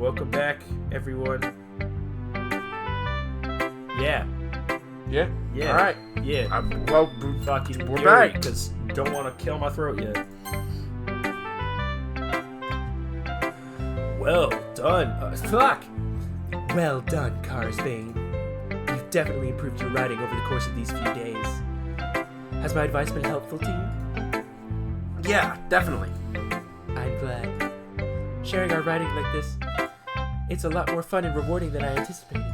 welcome back, everyone. Yeah. Yeah? Yeah. All right. Yeah. Fucking we're back. Because don't want to kill my throat yet. Well done. Fuck. Well done, Carsbane. You've definitely improved your writing over the course of these few days. Has my advice been helpful to you? Yeah, definitely. I'm glad. Sharing our writing like this, it's a lot more fun and rewarding than I anticipated.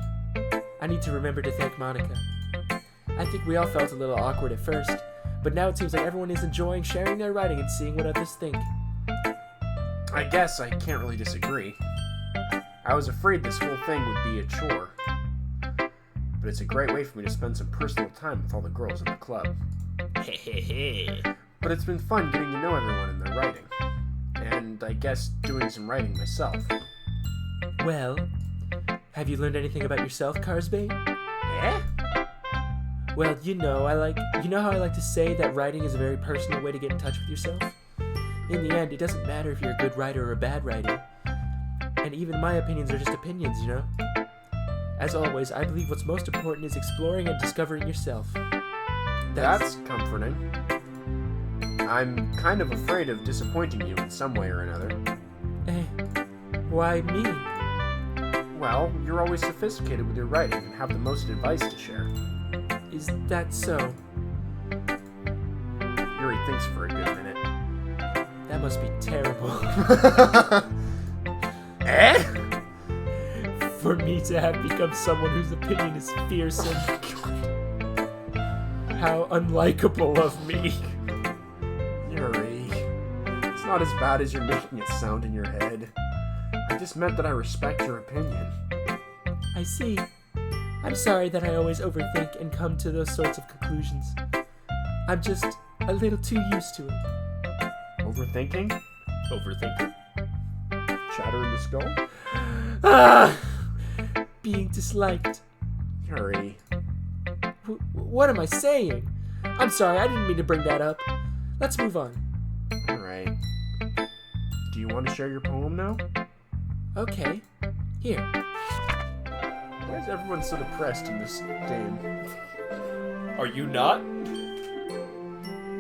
I need to remember to thank Monica. I think we all felt a little awkward at first, but now it seems like everyone is enjoying sharing their writing and seeing what others think. I guess I can't really disagree. I was afraid this whole thing would be a chore. But it's a great way for me to spend some personal time with all the girls in the club. But it's been fun getting to know everyone and their writing. And I guess doing some writing myself. Well, have you learned anything about yourself, Carsbane? Eh? Well, you know how I like to say that writing is a very personal way to get in touch with yourself? In the end, it doesn't matter if you're a good writer or a bad writer. And even my opinions are just opinions, you know? As always, I believe what's most important is exploring and discovering yourself. That's comforting. I'm kind of afraid of disappointing you in some way or another. Why me? Well, you're always sophisticated with your writing and have the most advice to share. Is that so? Yuri thinks for a good minute. That must be terrible. Eh? For me to have become someone whose opinion is fearsome. How unlikable of me. Yuri, it's not as bad as you're making it sound in your head. I just meant that I respect your opinion. I see. I'm sorry that I always overthink and come to those sorts of conclusions. I'm just a little too used to it. Overthinking? Overthinking? Chatter in the skull? Ah! Being disliked. Yuri. What am I saying? I'm sorry, I didn't mean to bring that up. Let's move on. Alright. Do you want to share your poem now? Okay. Here. Why is everyone so depressed in this game? Are you not?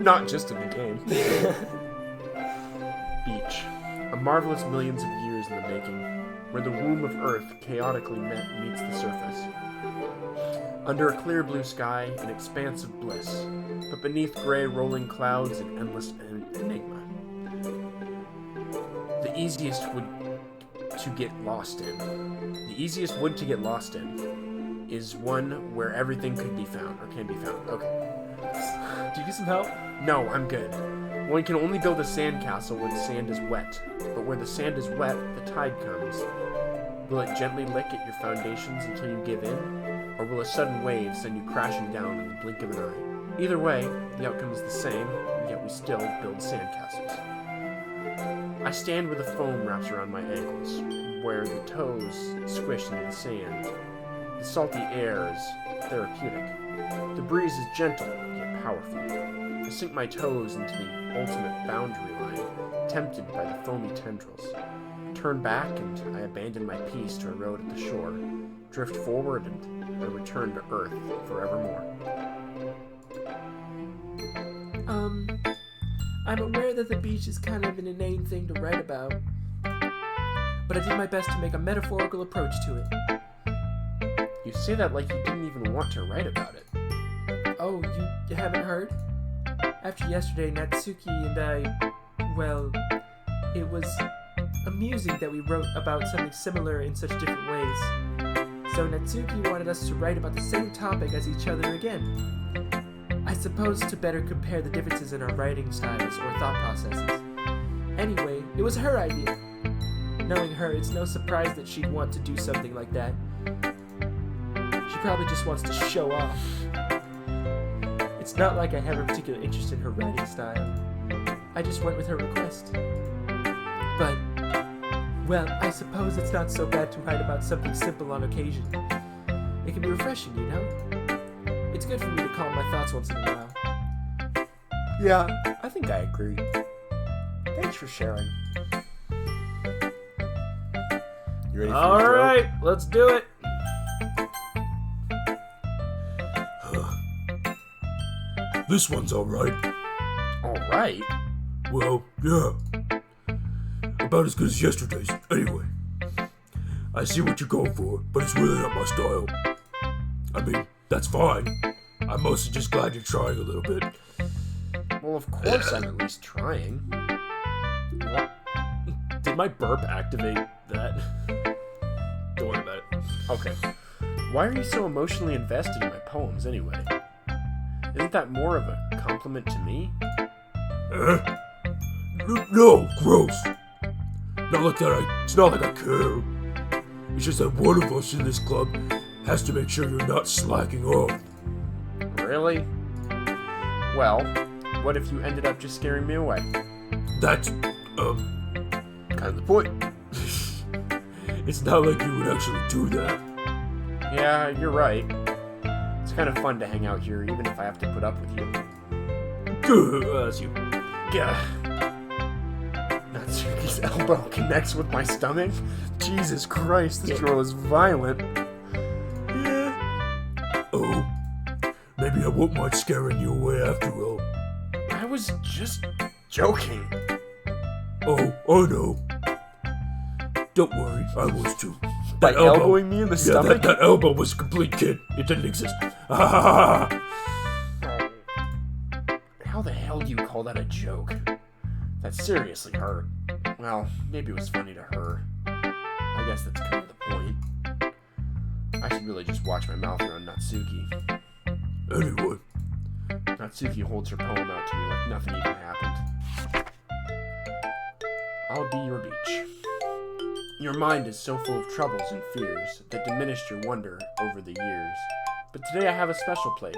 Not just in the game. Beach. A marvelous millions of years in the making, where the womb of Earth chaotically meets the surface. Under a clear blue sky, an expanse of bliss, but beneath gray rolling clouds, an endless enigma. The easiest wood to get lost in is one where everything could be found, or can be found. Okay. Do you need some help? No, I'm good. One can only build a sandcastle where the sand is wet, but where the sand is wet, the tide comes. Will it gently lick at your foundations until you give in, or will a sudden wave send you crashing down in the blink of an eye? Either way, the outcome is the same, yet we still build sandcastles. I stand where the foam wraps around my ankles, where the toes squish into the sand. The salty air is therapeutic. The breeze is gentle, yet powerful. I sink my toes into the ultimate boundary line, tempted by the foamy tendrils. Turn back, and I abandon my peace to erode at the shore, drift forward, and I return to Earth forevermore. I'm aware that the beach is kind of an inane thing to write about, but I did my best to make a metaphorical approach to it. You say that like you didn't even want to write about it. Oh, you haven't heard? After yesterday, Natsuki and I, well, it was amusing that we wrote about something similar in such different ways. So Natsuki wanted us to write about the same topic as each other again. I suppose to better compare the differences in our writing styles or thought processes. Anyway, it was her idea. Knowing her, it's no surprise that she'd want to do something like that. She probably just wants to show off. It's not like I have a particular interest in her writing style. I just went with her request. But, well, I suppose it's not so bad to write about something simple on occasion. It can be refreshing, you know? It's good for me to calm my thoughts once in a while. Yeah, I think I agree. Thanks for sharing. You ready for All your right, let's do it. This one's alright. All right. Well, yeah. About as good as yesterday's. Anyway, I see what you're going for, but it's really not my style. I mean, that's fine. I'm mostly just glad you're trying a little bit. Well, of course I'm at least trying. What? Did my burp activate that? Don't worry about it. Okay. Why are you so emotionally invested in my poems anyway? Isn't that more of a compliment to me? No, gross. Not like that. It's not like I care. It's just that one of us in this club has to make sure you're not slacking off. Really? Well, what if you ended up just scaring me away? That's, Kind of the point. it's not like you would actually do that. Yeah, you're right. It's kind of fun to hang out here, even if I have to put up with you. That's you. Gah. Natsuki's elbow connects with my stomach? Jesus Christ, this girl is violent. Yeah. Oh, maybe I won't mind scaring you away after all. I was just joking. Oh, I know. Don't worry, I was too. By elbowing me in the stomach? That elbow was a complete kid. It didn't exist. How the hell do you call that a joke? That seriously hurt. Well, maybe it was funny to her. I guess that's kind of the point. I should really just watch my mouth around Natsuki. Anyway. Natsuki holds her poem out to me like nothing even happened. I'll be your beach. Your mind is so full of troubles and fears that diminished your wonder over the years. But today I have a special place,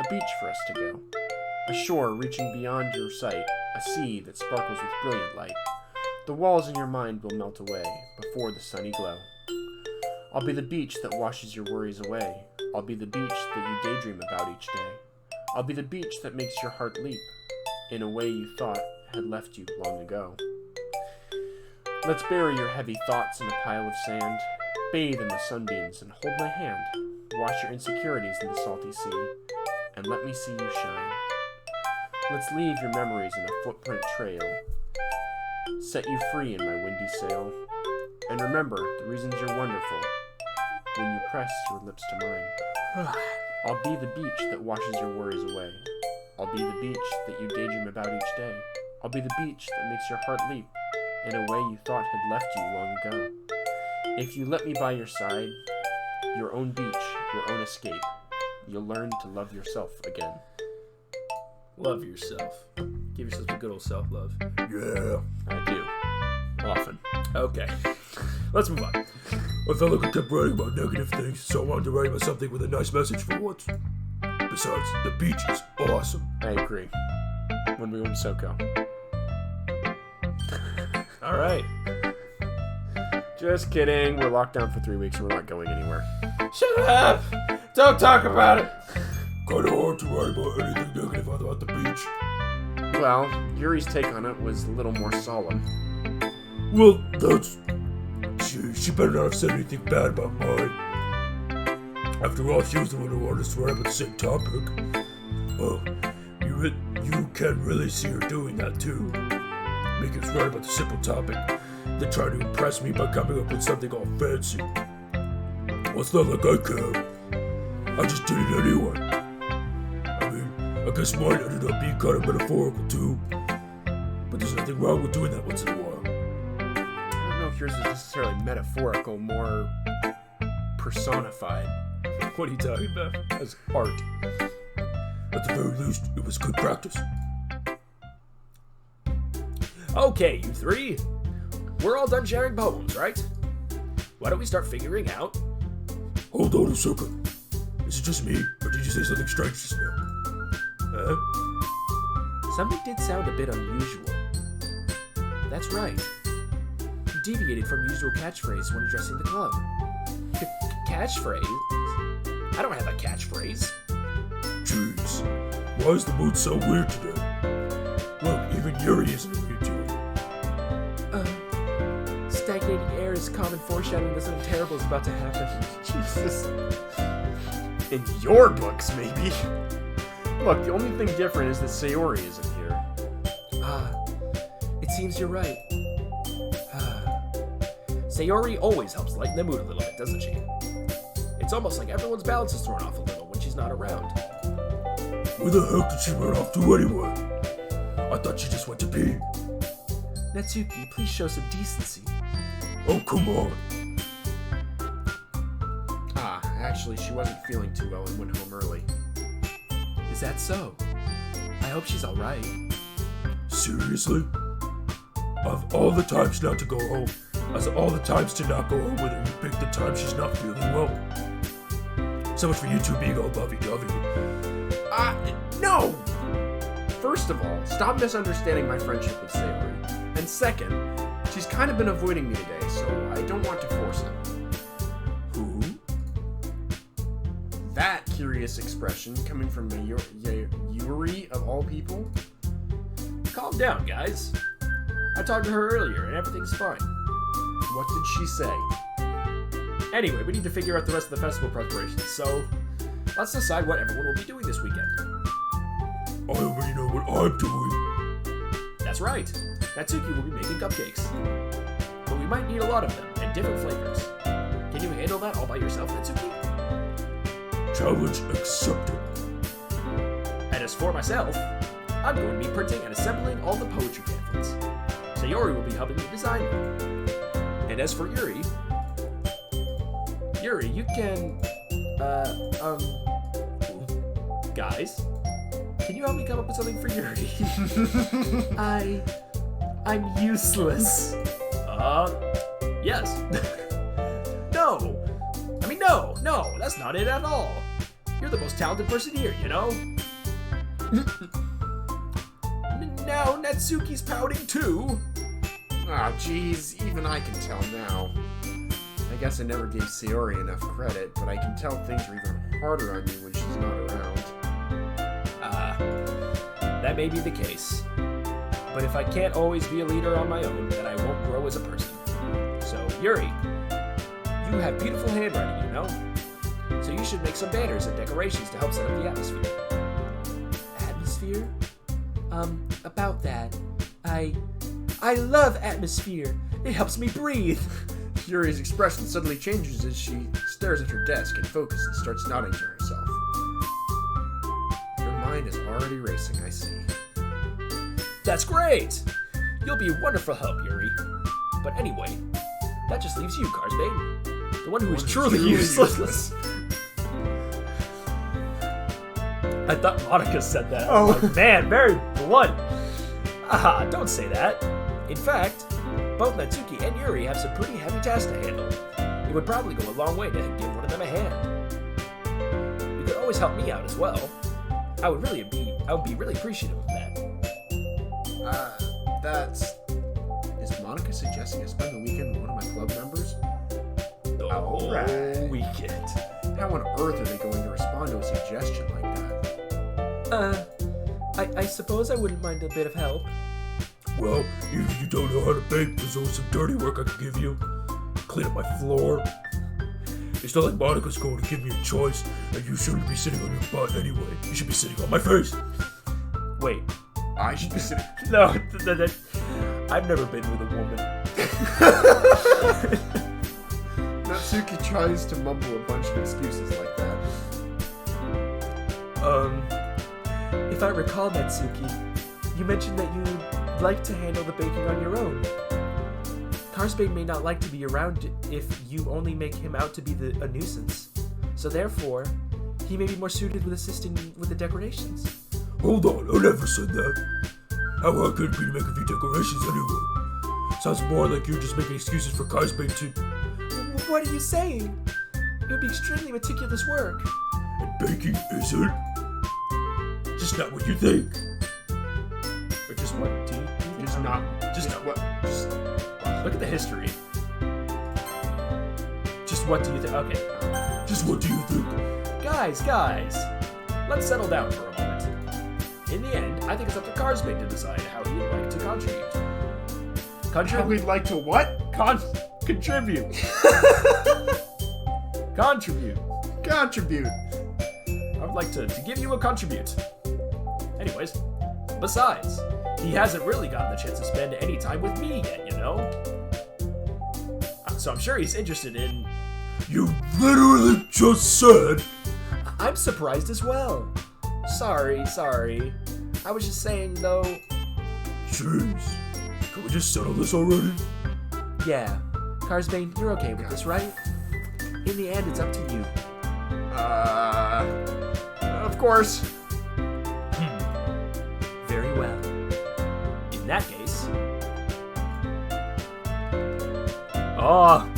a beach for us to go. A shore reaching beyond your sight, a sea that sparkles with brilliant light. The walls in your mind will melt away before the sunny glow. I'll be the beach that washes your worries away. I'll be the beach that you daydream about each day. I'll be the beach that makes your heart leap in a way you thought had left you long ago. Let's bury your heavy thoughts in a pile of sand, bathe in the sunbeams and hold my hand, wash your insecurities in the salty sea, and let me see you shine. Let's leave your memories in a footprint trail, set you free in my windy sail, and remember the reasons you're wonderful when you press your lips to mine. I'll be the beach that washes your worries away. I'll be the beach that you daydream about each day. I'll be the beach that makes your heart leap in a way you thought had left you long ago. If you let me by your side, your own beach, your own escape, you'll learn to love yourself again. Love yourself. Give yourself a good old self-love. Yeah. I do. Often. Okay. Let's move on. I felt like I kept writing about negative things, so I wanted to write about something with a nice message for once. Besides, the beach is awesome. I agree. When we went to SoCo. All right. Just kidding. We're locked down for 3 weeks and we're not going anywhere. Shut up! Don't talk about it! Kinda hard to write about anything negative about the beach. Well, Yuri's take on it was a little more solemn. Well, that's... She better not have said anything bad about mine. After all, she was the one who wanted us to write about the same topic. Oh, you can really see her doing that too. Making us write about the simple topic, then trying to impress me by coming up with something all fancy. Well, it's not like I care. I just did it anyway. I mean, I guess mine ended up being kind of metaphorical too. But there's nothing wrong with doing that once in a while. I don't know if yours is necessarily metaphorical, more personified. What are you talking about? As art. At the very least, it was good practice. Okay, you three. We're all done sharing poems, right? Why don't we start figuring out? Hold on a second. Is it just me, or did you say something strange just now? Huh? Something did sound a bit unusual. That's right. You deviated from your usual catchphrase when addressing the club. Catchphrase? I don't have a catchphrase. Jeez, why is the mood so weird today? Look, even Yuri isn't immune to it. Stagnating air is common foreshadowing that something terrible is about to happen. Jesus. In your books, maybe. Look, the only thing different is that Sayori isn't here. It seems you're right. Sayori always helps lighten the mood a little bit, doesn't she? It's almost like everyone's balance is thrown off a little when she's not around. Where the heck did she run off to anyway? I thought she just went to pee. Natsuki, please show some decency. Oh, come on. Actually, she wasn't feeling too well and went home early. Is that so? I hope she's alright. Seriously? Of all the times not to go home, as all the times to not go home with her, you pick the time she's not feeling well. So much for you two being all lovey-dovey. No! First of all, stop misunderstanding my friendship with Sayori. And second, she's kind of been avoiding me today, so I don't want to force it. Who? That curious expression coming from Yuri of all people? Calm down, guys. I talked to her earlier and everything's fine. What did she say? Anyway, we need to figure out the rest of the festival preparations, so let's decide what everyone will be doing this weekend. I already know what I'm doing. That's right. Natsuki will be making cupcakes. But we might need a lot of them, and different flavors. Can you handle that all by yourself, Natsuki? Challenge accepted. And as for myself, I'm going to be printing and assembling all the poetry pamphlets. Sayori will be helping me design them. And as for Yuri, you can, guys, can you help me come up with something for Yuri? I'm useless. Yes. No, that's not it at all. You're the most talented person here, you know? Now Natsuki's pouting too. Jeez, even I can tell now. I guess I never gave Sayori enough credit, but I can tell things are even harder on you when she's not around. That may be the case. But if I can't always be a leader on my own, then I won't grow as a person. So, Yuri, you have beautiful handwriting, you know? So you should make some banners and decorations to help set up the atmosphere. Atmosphere? About that, I love atmosphere. It helps me breathe. Yuri's expression suddenly changes as she stares at her desk and focuses and starts nodding to herself. Your mind is already racing, I see. That's great! You'll be a wonderful help, Yuri. But anyway, that just leaves you, Carsbane. The one who is truly useless. I thought Monica said that. Oh. Like, man, very blunt. Don't say that. In fact, both Natsuki and Yuri have some pretty heavy tasks to handle. It would probably go a long way to give one of them a hand. You could always help me out as well. I would be really appreciative of that. Is Monica suggesting I spend the weekend with one of my club members? The whole Alright. weekend. How on earth are they going to respond to a suggestion like that? I suppose I wouldn't mind a bit of help. Well, if you don't know how to bake, there's always some dirty work I could give you. Clean up my floor. It's not like Monica's going to give me a choice, and you shouldn't be sitting on your butt anyway. You should be sitting on my face. Wait, I should be sitting. no, I've never been with a woman. Natsuki tries to mumble a bunch of excuses like that. If I recall, Natsuki, you mentioned that you'd like to handle the baking on your own. Carsbane may not like to be around if you only make him out to be a nuisance. So therefore, he may be more suited with assisting with the decorations. Hold on, I never said that. How hard could it be to make a few decorations anyway? Sounds more like you're just making excuses for Carsbane to... What are you saying? It would be extremely meticulous work. And baking isn't? Just not what you think. Or just what do you think? Just not. Just what? Just, look at the history. Just what do you think? Okay. Just what do you think? Guys, let's settle down for a moment. In the end, I think it's up to Carsbane to decide how he'd like to contribute. how we'd like to what? Contribute. Contribute. I would like to give you a contribute. Anyways, besides, he hasn't really gotten the chance to spend any time with me yet, you know? So I'm sure he's interested in... You literally just said... I'm surprised as well. Sorry. I was just saying, though... Jeez. Can we just settle this already? Yeah. Carsbane, you're okay with this, right? In the end, it's up to you. Of course. Very well. In that case... Oh,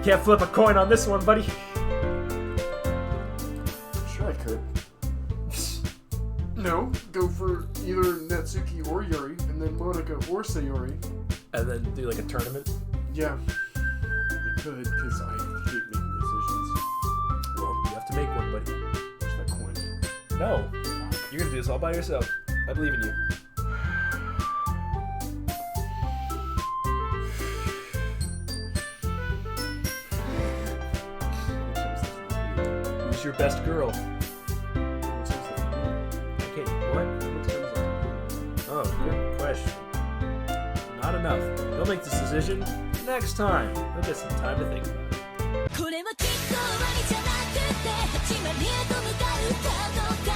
can't flip a coin on this one, buddy. Sure I could. No, go for either Natsuki or Yuri, and then Monica or Sayori. And then do like a tournament. Yeah, I could, because I hate making decisions. Well, you have to make one, buddy. Where's that coin? No, you're gonna do this all by yourself. I believe in you. Who's your best girl? Okay, what? Oh, good question. Not enough. He'll make this decision next time. He'll get some time to think about it. これはきっと終わりじゃなくて始まりへと向かうかどうか